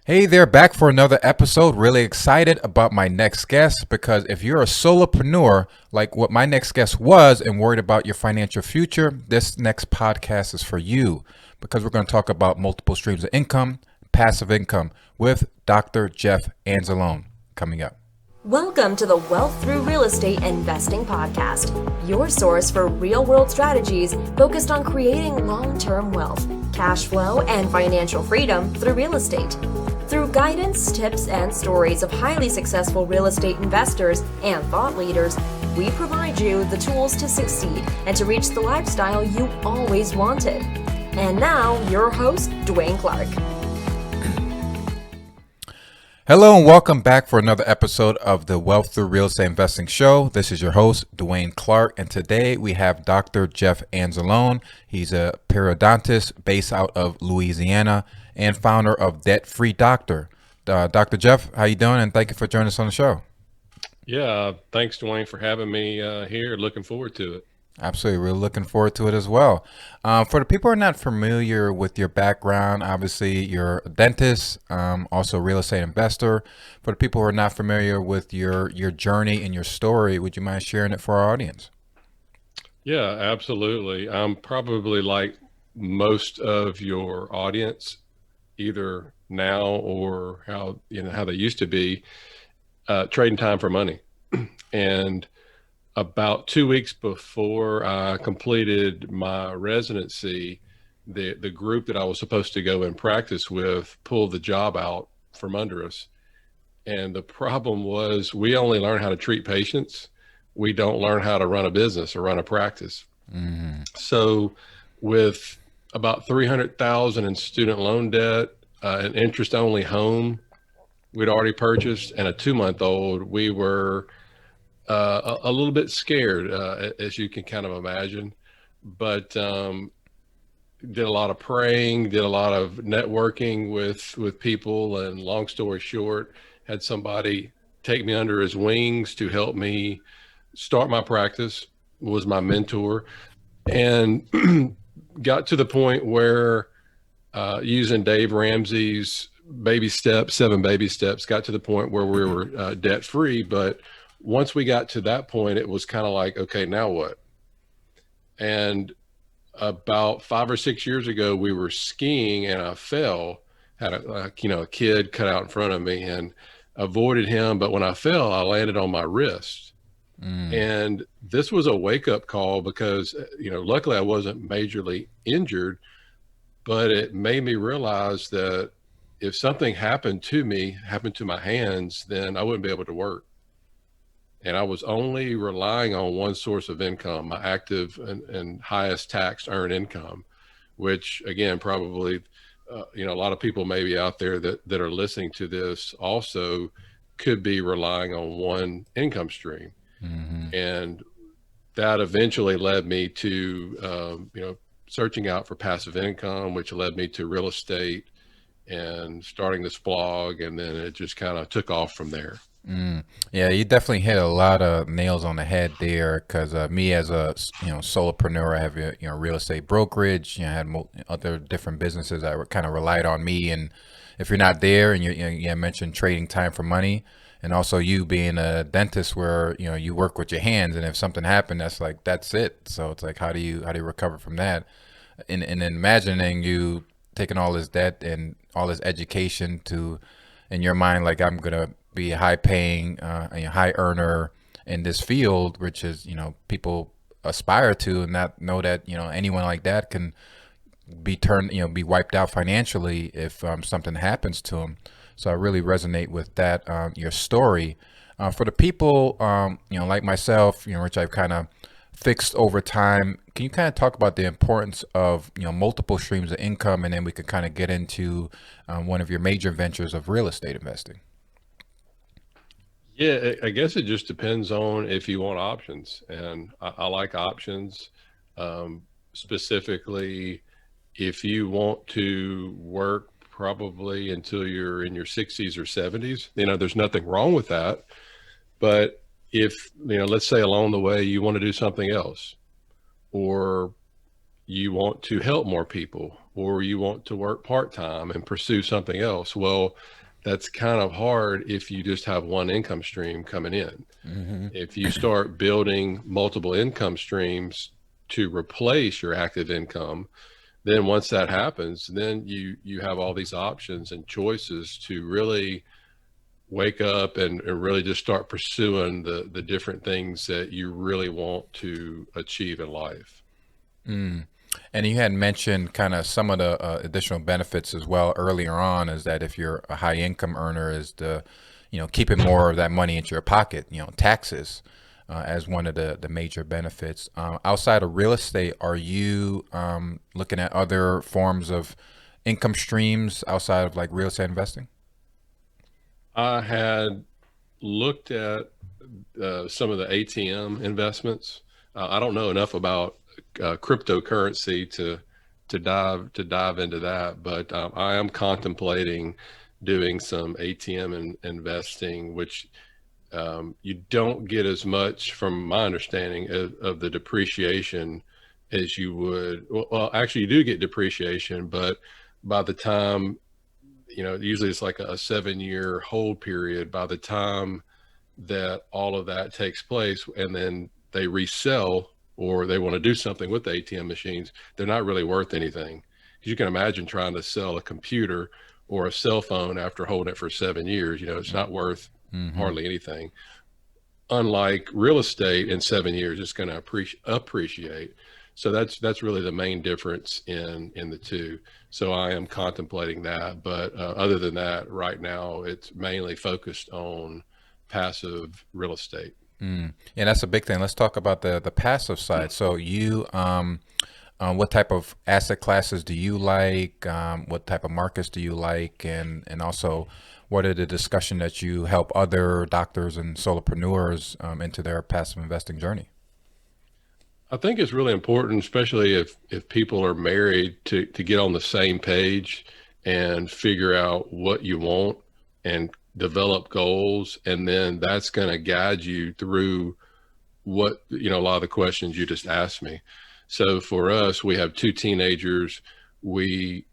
Hey there, back for another episode. Really excited about my next guest because if you're a solopreneur like what my next guest was and worried about your financial future, this next podcast is for you because we're going to talk about multiple streams of income, passive income with Dr. Jeff Anzalone coming up. Welcome to the Wealth Through Real Estate Investing Podcast, your source for real-world strategies focused on creating long-term wealth, cash flow, and financial freedom through real estate. Through guidance, tips, and stories of highly successful real estate investors and thought leaders, we provide you the tools to succeed and to reach the lifestyle you always wanted. And now, your host, Dwaine Clarke. Hello and welcome back for another episode of the Wealth Through Real Estate Investing Show. This is your host, Dwaine Clarke, and today we have Dr. Jeff Anzalone. He's a periodontist based out of Louisiana and founder of Debt Free Doctor. Dr. Jeff, how you doing? And thank you for joining us on the show. Yeah, thanks, Dwaine, for having me here. Looking forward to it. Absolutely. We're looking forward to it as well. For the people who are not familiar with your background, obviously you're a dentist, also a real estate investor. For the people who are not familiar with your journey and your story, would you mind sharing it for our audience? Yeah, absolutely. I'm probably like most of your audience, either now or how they used to be, trading time for money. And about 2 weeks before I completed my residency, the group that I was supposed to go and practice with pulled the job out from under us. And the problem was we only learn how to treat patients. We don't learn how to run a business or run a practice. Mm-hmm. So with about $300,000 in student loan debt, an interest-only home we'd already purchased, and a 2-month-old, we were a little bit scared, as you can kind of imagine, but did a lot of praying, did a lot of networking with people, and long story short, had somebody take me under his wings to help me start my practice, was my mentor, and got to the point where using Dave Ramsey's baby steps, 7 baby steps, got to the point where we were debt free. But once we got to that point, it was kind of like, okay, now what? And about 5 or 6 years ago, we were skiing and I fell, had a kid cut out in front of me and avoided him. But when I fell, I landed on my wrist. And this was a wake up call because, luckily I wasn't majorly injured, but it made me realize that if something happened to my hands, then I wouldn't be able to work. And I was only relying on one source of income, my active and highest tax earned income, which again, probably, a lot of people maybe out there that are listening to this also could be relying on one income stream. Mm-hmm. And that eventually led me to, searching out for passive income, which led me to real estate and starting this blog. And then it just kind of took off from there. Yeah, you definitely hit a lot of nails on the head there. Because me as a solopreneur, I have a real estate brokerage. I had other different businesses that were kind of relied on me. And if you're not there, and you mentioned trading time for money, and also you being a dentist where you work with your hands, and if something happened, that's it. So it's like how do you recover from that? And imagining you taking all this debt and all this education to, in your mind, like I'm gonna be a high paying, high earner in this field, which is, people aspire to, and not know that, anyone like that can be be wiped out financially if something happens to them. So I really resonate with that, your story. For the people, like myself, which I've kind of fixed over time, can you kind of talk about the importance of, multiple streams of income, and then we can kind of get into one of your major ventures of real estate investing? Yeah, I guess it just depends on if you want options, and I like options. Specifically, if you want to work probably until you're in your 60s or 70s, there's nothing wrong with that. But if, let's say along the way you want to do something else, or you want to help more people, or you want to work part-time and pursue something else. Well, that's kind of hard if you just have one income stream coming in. Mm-hmm. If you start building multiple income streams to replace your active income, then once that happens, then you have all these options and choices to really wake up and really just start pursuing the different things that you really want to achieve in life. Mm. And you had mentioned kind of some of the additional benefits as well earlier on, is that if you're a high income earner, is the, keeping more of that money into your pocket, taxes, as one of the major benefits. Outside of real estate, are you looking at other forms of income streams outside of like real estate investing? I had looked at some of the ATM investments. I don't know enough about cryptocurrency to dive into that, but I am contemplating doing some ATM investing, which you don't get as much, from my understanding, of the depreciation as you would. Well, actually, you do get depreciation, but by the time, usually it's like a 7-year hold period. By the time that all of that takes place and then they resell or they want to do something with the ATM machines, they're not really worth anything. Because you can imagine trying to sell a computer or a cell phone after holding it for 7 years, it's not worth Mm-hmm. hardly anything. Unlike real estate, in 7 years, it's going to appreciate. So that's really the main difference in the two. So I am contemplating that, but other than that, right now it's mainly focused on passive real estate. Mm. Yeah, that's a big thing. Let's talk about the passive side. So what type of asset classes do you like? What type of markets do you like? And also, what are the discussion that you help other doctors and solopreneurs into their passive investing journey? I think it's really important, especially if people are married, to get on the same page and figure out what you want and develop goals, and then that's going to guide you through what, a lot of the questions you just asked me. So for us, we have two teenagers. We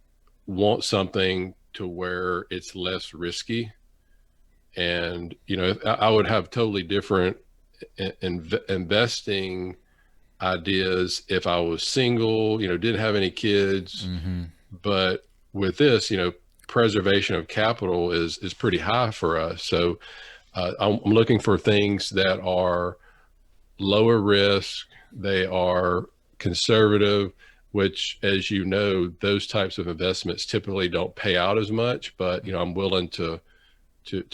want something to where it's less risky, and I would have totally different investing ideas if I was single, didn't have any kids. Mm-hmm. But with this, preservation of capital is pretty high for us. So I'm looking for things that are lower risk. They are conservative, which, as you know, those types of investments typically don't pay out as much, but I'm willing to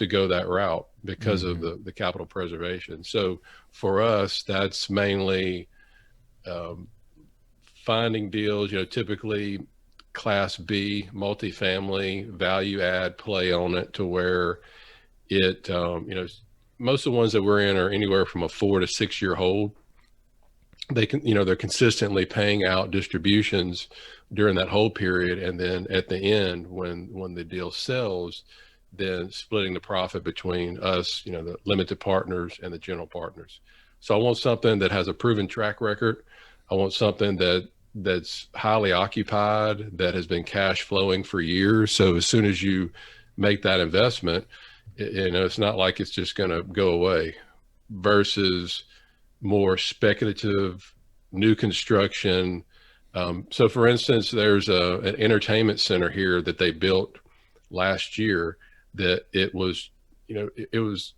go that route because of Mm-hmm. the capital preservation. So for us, that's mainly um, finding deals, typically class B multifamily, value add play on it, to where it, most of the ones that we're in are anywhere from a 4 to 6 year hold. They can, they're consistently paying out distributions during that whole period. And then at the end, when the deal sells, then splitting the profit between us, the limited partners and the general partners. So I want something that has a proven track record. I want something that's highly occupied, that has been cash flowing for years. So as soon as you make that investment, it's not like it's just going to go away, versus more speculative new construction. So for instance, there's an entertainment center here that they built last year, that it was, it was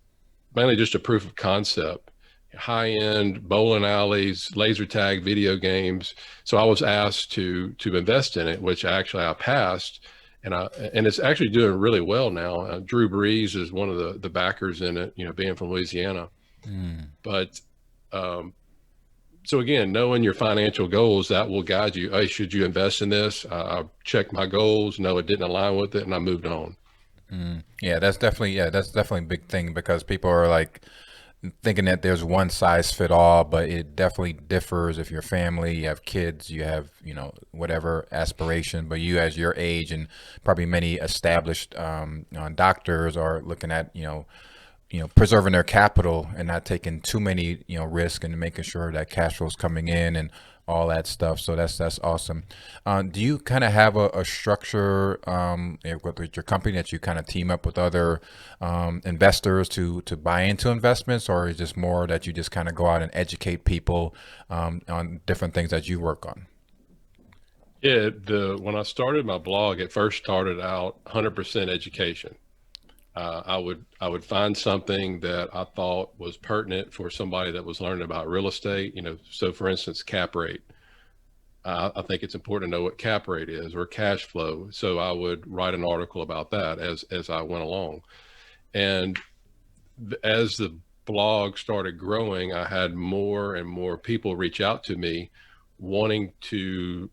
mainly just a proof of concept, high end bowling alleys, laser tag, video games. So I was asked to invest in it, which actually I passed, and it's actually doing really well now. Drew Brees is one of the backers in it, being from Louisiana. Mm. But so again, knowing your financial goals, that will guide you. Hey, should you invest in this? I checked my goals. No, it didn't align with it, and I moved on. Mm. Yeah, that's definitely a big thing, because people are like thinking that there's one size fit all, but it definitely differs. If you're family, you have kids, you have, whatever aspiration, but you, as your age, and probably many established doctors, are looking at, preserving their capital and not taking too many, risk, and making sure that cash flow is coming in, and all that stuff. So that's awesome. Do you kind of have a structure with your company that you kind of team up with other investors to buy into investments, or is it just more that you just kind of go out and educate people on different things that you work on? Yeah, the when I started my blog, it first started out 100% education. I would find something that I thought was pertinent for somebody that was learning about real estate. So for instance, cap rate. I think it's important to know what cap rate is or cash flow. So I would write an article about that as I went along. And as the blog started growing, I had more and more people reach out to me wanting to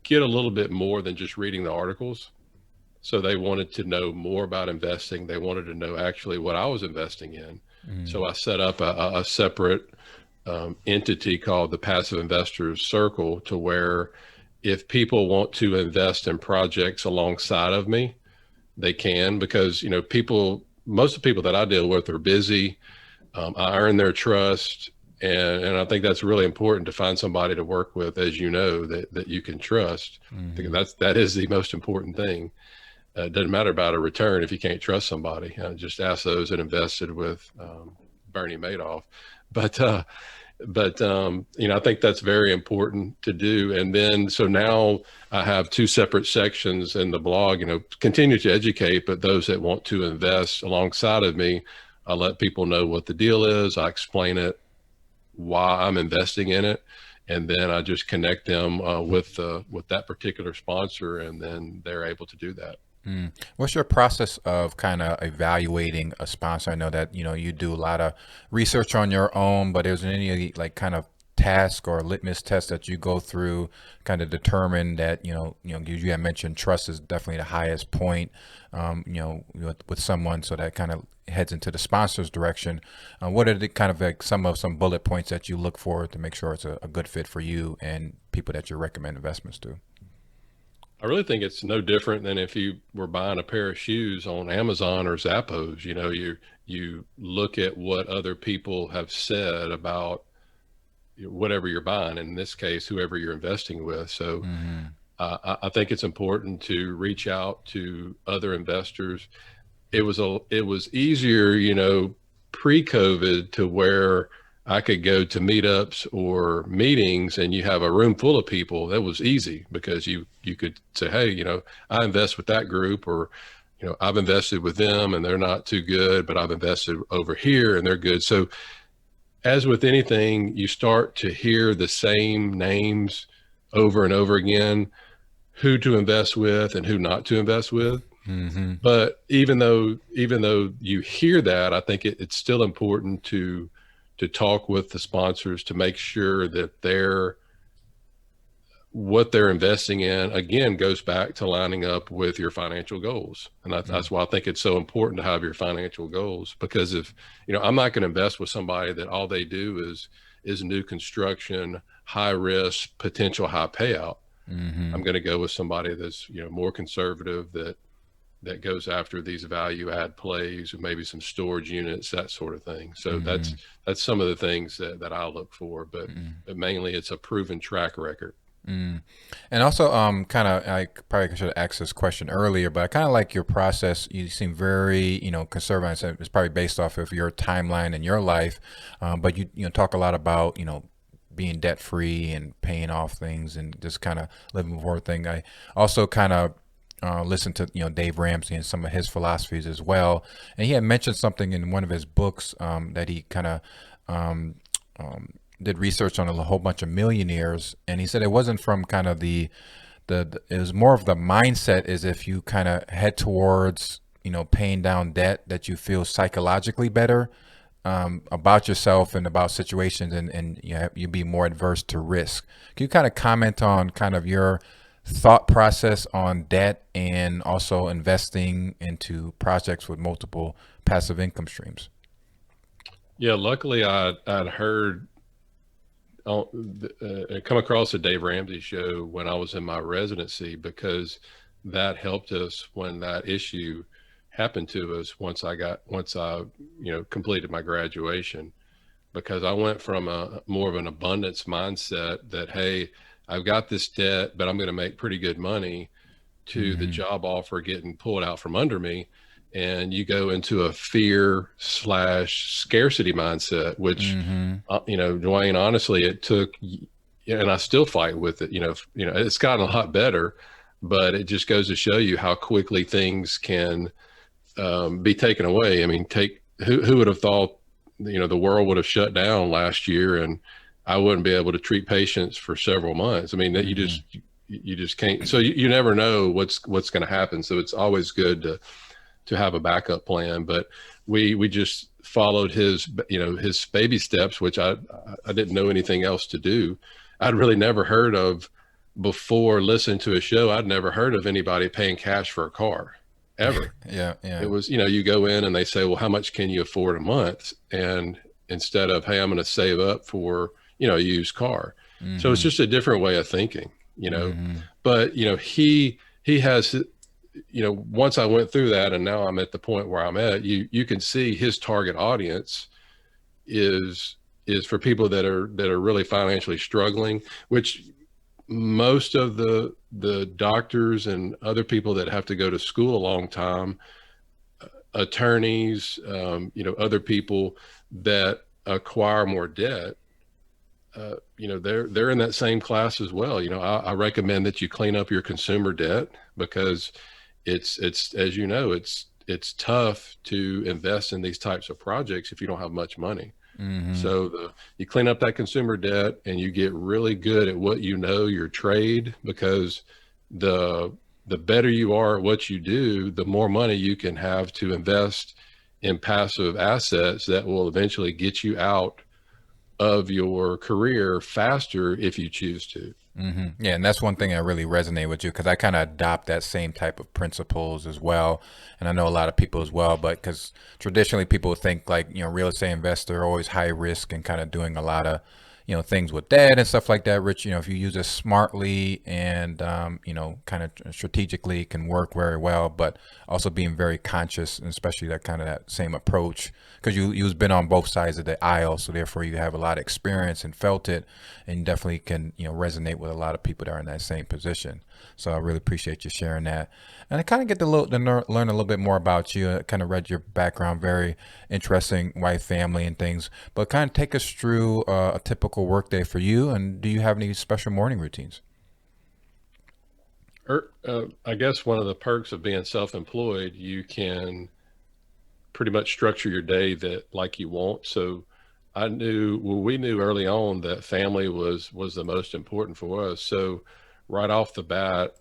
get a little bit more than just reading the articles. So they wanted to know more about investing. They wanted to know actually what I was investing in. Mm, So I set up a separate entity called the Passive Investors Circle, to where if people want to invest in projects alongside of me, they can, because most of the people that I deal with are busy. I earn their trust, and I think that's really important to find somebody to work with, as you know, that you can trust. I think hmm that is the most important thing. It doesn't matter about a return if you can't trust somebody. Just ask those that invested with Bernie Madoff. But I think that's very important to do. And then so now I have two separate sections in the blog. Continue to educate, but those that want to invest alongside of me, I let people know what the deal is. I explain it, why I'm investing in it, and then I just connect them with that particular sponsor, and then they're able to do that. Mm. What's your process of kind of evaluating a sponsor? I know that you do a lot of research on your own, but is there any like kind of task or litmus test that you go through, kind of determine that you have mentioned trust is definitely the highest point, with someone, so that kind of heads into the sponsor's direction. What are the kind of like some bullet points that you look for to make sure it's a good fit for you and people that you recommend investments to? I really think it's no different than if you were buying a pair of shoes on Amazon or Zappos. You look at what other people have said about whatever you're buying. In this case, whoever you're investing with. So Hmm I think it's important to reach out to other investors. It was easier, pre-COVID, to where I could go to meetups or meetings and you have a room full of people. That was easy because you could say, hey, I invest with that group, or I've invested with them and they're not too good, but I've invested over here and they're good. So as with anything, you start to hear the same names over and over again, who to invest with and who not to invest with. hmm But even though you hear that, I think it's still important to talk with the sponsors to make sure that what they're investing in, again, goes back to lining up with your financial goals. And that's why I think it's so important to have your financial goals, because if I'm not going to invest with somebody that all they do is new construction, high risk, potential high payout. hmm I'm going to go with somebody that's more conservative, that goes after these value add plays, or maybe some storage units, that sort of thing. So that's hmm that's some of the things that I look for, hmm but mainly it's a proven track record. Mm. And also, kind of, I probably should have asked this question earlier, but I kind of like your process. You seem very, conservative. I said it's probably based off of your timeline and your life, but you talk a lot about, being debt free and paying off things and just kind of living before thing. I also kind of listen to Dave Ramsey and some of his philosophies as well, and he had mentioned something in one of his books that he kind of um, um, did research on a whole bunch of millionaires, and he said it wasn't from kind of it was more of the mindset, is if you kind of head towards paying down debt, that you feel psychologically better about yourself and about situations, and you be more adverse to risk. Can you kind of comment on kind of your thought process on debt and also investing into projects with multiple passive income streams? Yeah, luckily I'd heard come across the Dave Ramsey show when I was in my residency, because that helped us when that issue happened to us once I completed my graduation. because I went from a more of an abundance mindset that, hey, I've got this debt, but I'm going to make pretty good money, to the Mm-hmm. job offer getting pulled out from under me. And you go into a fear slash scarcity mindset, which, Mm-hmm. Dwaine, honestly, it took, and I still fight with it. It's gotten a lot better, but it just goes to show you how quickly things can be taken away. I mean, who would have thought, the world would have shut down last year and I wouldn't be able to treat patients for several months. I mean, that Mm-hmm. you just can't. So you never know what's going to happen. So it's always good to have a backup plan. But we just followed his baby steps, which I didn't know anything else to do. I'd really never heard of, before listening to a show. I'd never heard of anybody paying cash for a car ever. Yeah, It yeah. was, you go in and they say, well, how much can you afford a month? And instead of, hey, I'm going to save up for, a used car. So it's Mm-hmm. just a different way of thinking. Mm-hmm. But, he has, once I went through that and now I'm at the point where I'm at, you can see his target audience is, for people that are really financially struggling, which most of the doctors and other people that have to go to school a long time, attorneys, other people that acquire more debt, they're in that same class as well. I recommend that you clean up your consumer debt, because it's as you know, it's tough to invest in these types of projects if you don't have much money. Mm-hmm. So you clean up that consumer debt and you get really good at what your trade, because the the better you are at what you do, the more money you can have to invest in passive assets that will eventually get you out of your career faster if you choose to. Mm-hmm. Yeah, and that's one thing I really resonate with you, because I kind of adopt that same type of principles as well, and I know a lot of people as well. But because traditionally people think like, real estate investor always high risk and kind of doing a lot of things with debt and stuff like that. Rich, if you use it smartly and kind of strategically, it can work very well. But also being very conscious, and especially that same approach, because you've been on both sides of the aisle, so therefore you have a lot of experience and felt it, and definitely can resonate with a lot of people that are in that same position. So I really appreciate you sharing that, and I kind of get to learn a little bit more about you. I kind of read your background, very interesting, wife, family, and things. But kind of take us through a typical workday for you, and do you have any special morning routines? I guess one of the perks of being self-employed, you can pretty much structure your day that like you want. So we knew early on that family was the most important for us. So right off the bat,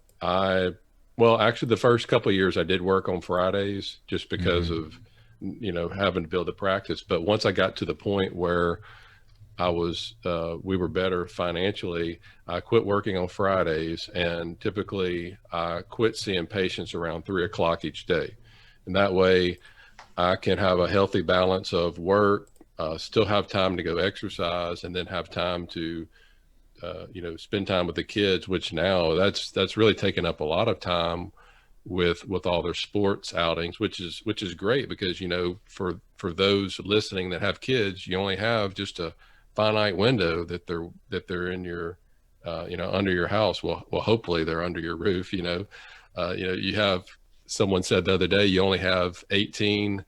well, actually the first couple of years I did work on Fridays just because Mm-hmm. of, having to build the practice. But once I got to the point where we were better financially, I quit working on Fridays, and typically I quit seeing patients around 3 o'clock each day. And that way I can have a healthy balance of work, still have time to go exercise, and then have time to, spend time with the kids, which now that's really taken up a lot of time with all their sports outings, which is great, because for those listening that have kids, you only have just a finite window that they're in your, under your house. Well, hopefully they're under your roof. You have, someone said the other day, you only have 18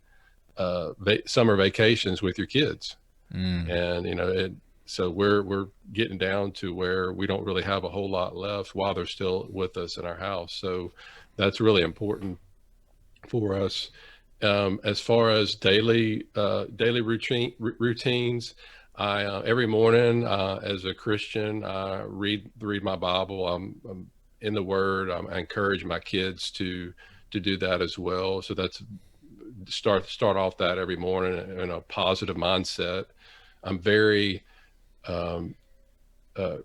summer vacations with your kids. Mm. And so we're getting down to where we don't really have a whole lot left while they're still with us in our house. So that's really important for us. As far as daily routines, I every morning, as a Christian, I read my Bible. I'm in the Word. I encourage my kids to do that as well. So that's start off that every morning in a positive mindset. I'm very um, uh,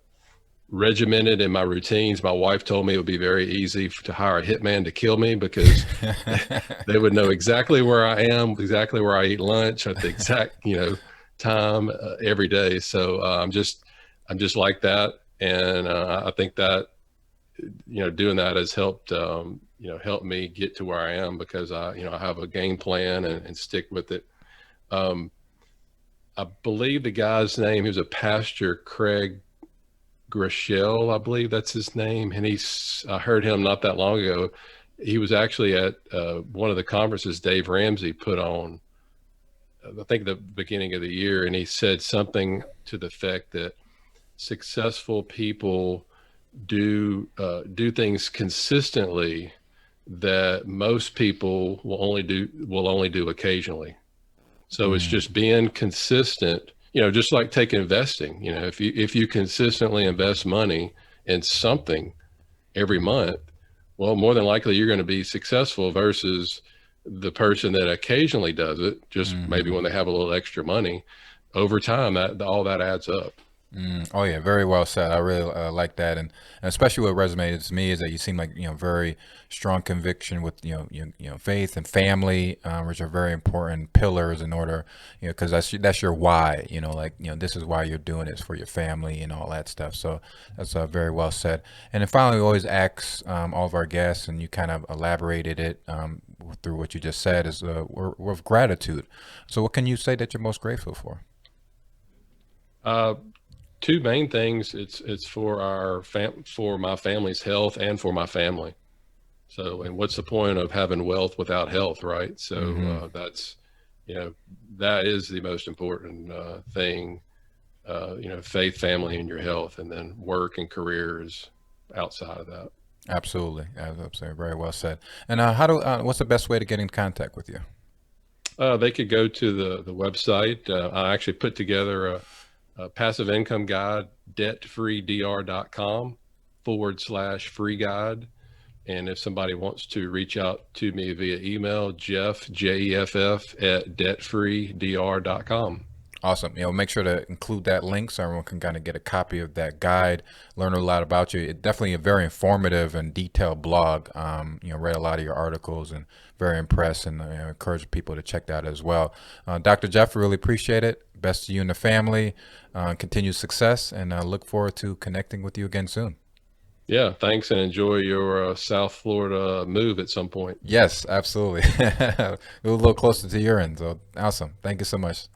regimented in my routines. My wife told me it would be very easy to hire a hitman to kill me, because they would know exactly where I am, exactly where I eat lunch at the exact time every day. So I'm just like that, and I think that doing that has helped me get to where I am, because I have a game plan and stick with it. Um, I believe the guy's name, he was a pastor, Craig Groeschel, I believe that's his name. And I heard him not that long ago. He was actually at one of the conferences Dave Ramsey put on, I think the beginning of the year. And he said something to the effect that successful people do things consistently that most people will only do occasionally. So it's Mm, just being consistent, just like take investing. If you consistently invest money in something every month, well, more than likely you're going to be successful versus the person that occasionally does it, just maybe hmm when they have a little extra money. Over time, that all that adds up. Oh yeah, very well said. I really like that, and especially what resonated to me is that you seem like very strong conviction with faith and family, which are very important pillars in order, because that's your why. Like this is why you're doing this for your family and all that stuff. So that's very well said. And then finally, we always ask all of our guests, and you kind of elaborated it through what you just said, is we're of gratitude. So what can you say that you're most grateful for? Uh, Two main things. It's for my family's health and for my family. So, and what's the point of having wealth without health, right? So Hmm you know, that is the most important thing. Faith, family, and your health, and then work and careers outside of that. Absolutely, absolutely, very well said. And what's the best way to get in contact with you? They could go to the website. I actually put together a passive income guide, debtfreedr.com/free guide. And if somebody wants to reach out to me via email, Jeff, Jeff at debtfreedr.com. Awesome. Make sure to include that link so everyone can kind of get a copy of that guide, learn a lot about you. It definitely a very informative and detailed blog. Read a lot of your articles and very impressed, and encourage people to check that as well. Dr. Jeff, really appreciate it. Best to you and the family. Continued success, and look forward to connecting with you again soon. Yeah, thanks, and enjoy your South Florida move at some point. Yes, absolutely. We're a little closer to your end, so awesome. Thank you so much.